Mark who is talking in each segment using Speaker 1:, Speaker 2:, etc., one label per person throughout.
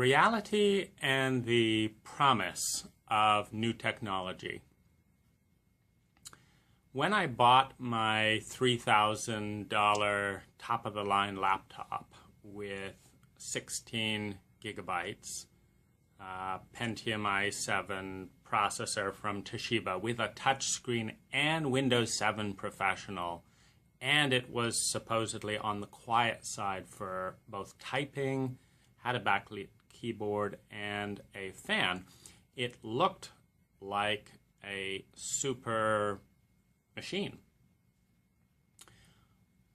Speaker 1: reality and the promise of new technology. When I bought my $3,000 top-of-the-line laptop with 16 gigabytes, Pentium i7 processor from Toshiba with a touchscreen and Windows 7 Professional, and it was supposedly on the quiet side for both typing, had a backlit keyboard, and a fan. It looked like a super machine.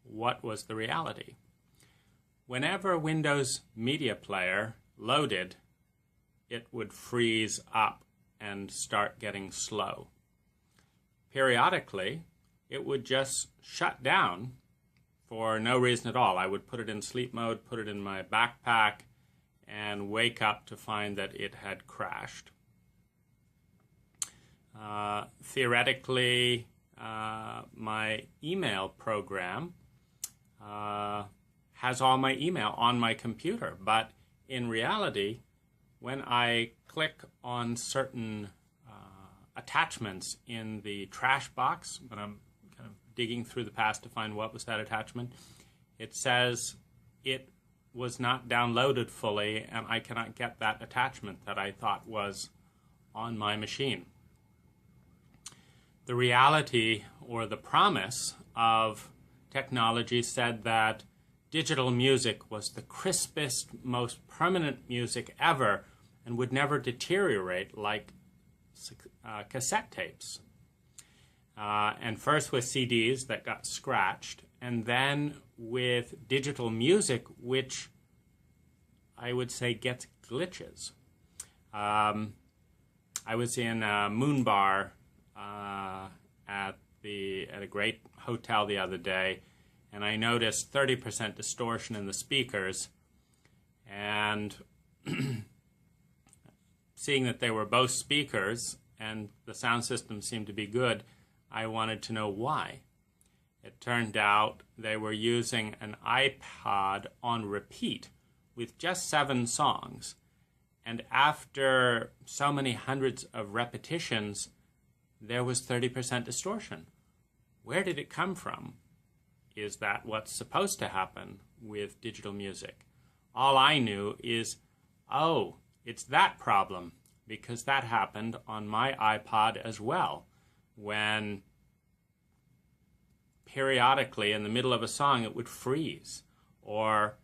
Speaker 1: What was the reality? Whenever Windows Media Player loaded, it would freeze up and start getting slow. Periodically, it would just shut down for no reason at all. I would put it in sleep mode, put it in my backpack, and wake up to find that it had crashed. Theoretically, my email program has all my email on my computer, but in reality, when I click on certain attachments in the trash box, when I'm kind of digging through the past to find what was that attachment, it says it was not downloaded fully and I cannot get that attachment that I thought was on my machine. The reality or the promise of technology said that digital music was the crispest, most permanent music ever and would never deteriorate like cassette tapes. And first with CDs that got scratched, and then with digital music, which I would say gets glitches. I was in a Moon Bar at a great hotel the other day, and I noticed 30% distortion in the speakers, and seeing that they were both speakers and the sound system seemed to be good, I wanted to know why. It turned out they were using an iPod on repeat with just 7 songs, and after so many hundreds of repetitions, there was 30% distortion. Where did it come from? Is that what's supposed to happen with digital music? All I knew is, oh, it's that problem, because that happened on my iPod as well, when periodically in the middle of a song it would freeze, or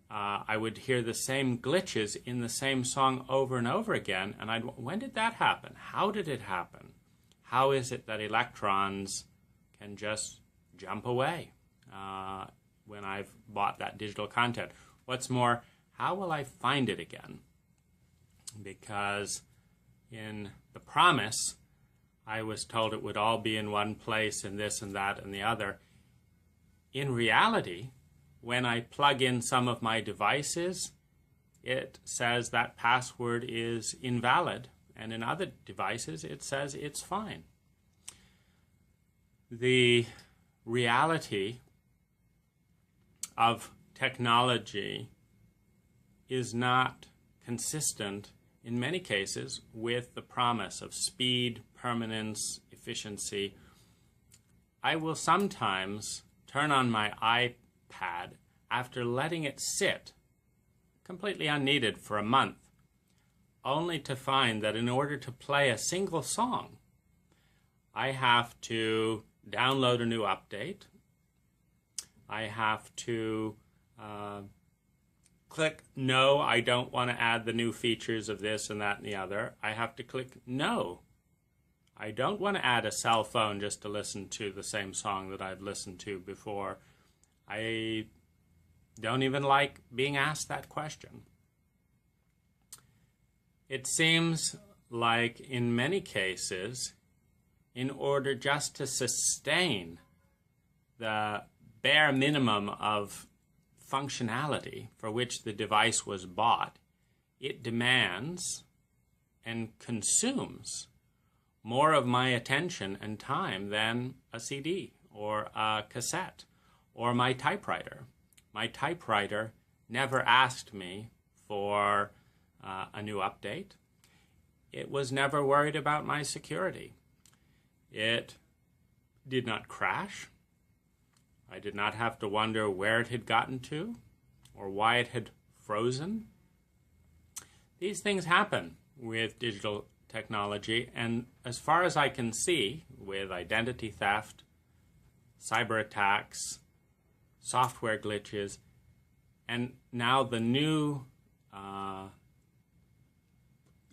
Speaker 1: I would hear the same glitches in the same song over and over again, and when did that happen? How did it happen? How is it that electrons can just jump away when I've bought that digital content? What's more, how will I find it again? Because in the promise, I was told it would all be in one place and this and that and the other. In reality, when I plug in some of my devices, it says that password is invalid, and in other devices, it says it's fine. The reality of technology is not consistent in many cases with the promise of speed, permanence, efficiency. I will sometimes turn on my iPad after letting it sit completely unneeded for a month, only to find that in order to play a single song, I have to download a new update. I have to click no, I don't want to add the new features of this and that and the other. I have to click no. I don't want to add a cell phone just to listen to the same song that I've listened to before. I don't even like being asked that question. It seems like in many cases, in order just to sustain the bare minimum of functionality for which the device was bought, it demands and consumes more of my attention and time than a CD or a cassette or my typewriter. My typewriter never asked me for a new update. It was never worried about my security. It did not crash. I did not have to wonder where it had gotten to or why it had frozen. These things happen with digital technology, and as far as I can see, with identity theft, cyber attacks, software glitches, and now the new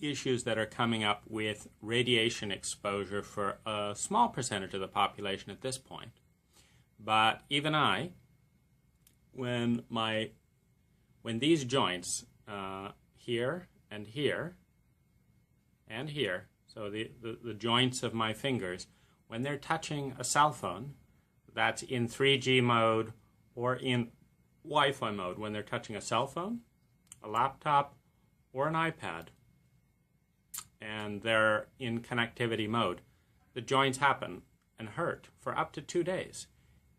Speaker 1: issues that are coming up with radiation exposure for a small percentage of the population at this point. But even I, when these joints here and here and here, so the joints of my fingers, when they're touching a cell phone that's in 3G mode or in Wi-Fi mode, when they're touching a cell phone, a laptop, or an iPad, and they're in connectivity mode, the joints happen and hurt for up to 2 days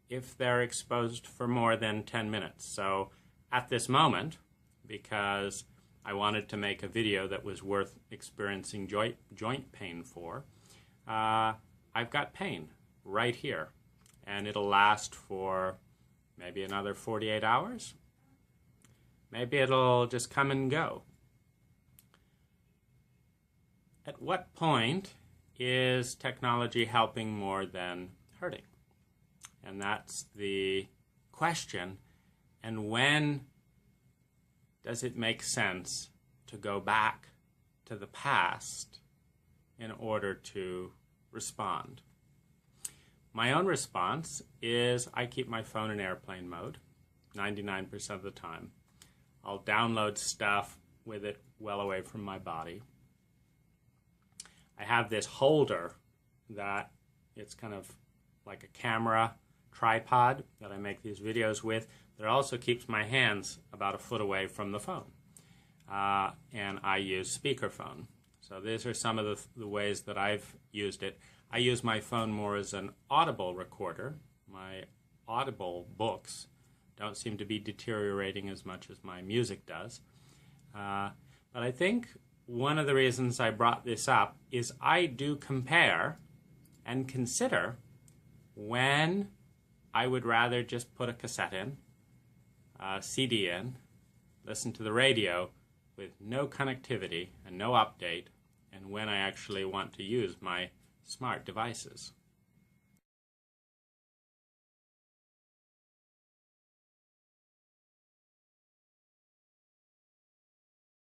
Speaker 1: if they're exposed for more than 10 minutes. So at this moment, because I wanted to make a video that was worth experiencing joint pain for, I've got pain right here, and it'll last for maybe another 48 hours. Maybe it'll just come and go. At what point is technology helping more than hurting? And that's the question. And when does it make sense to go back to the past in order to respond? My own response is I keep my phone in airplane mode 99% of the time. I'll download stuff with it well away from my body. I have this holder that it's kind of like a camera tripod that I make these videos with that also keeps my hands about a foot away from the phone. And I use speakerphone. So these are some of the ways that I've used it. I use my phone more as an audible recorder. My Audible books don't seem to be deteriorating as much as my music does. But I think one of the reasons I brought this up is I do compare and consider when I would rather just put a cassette in, a CD in, listen to the radio with no connectivity and no update, and when I actually want to use my smart devices.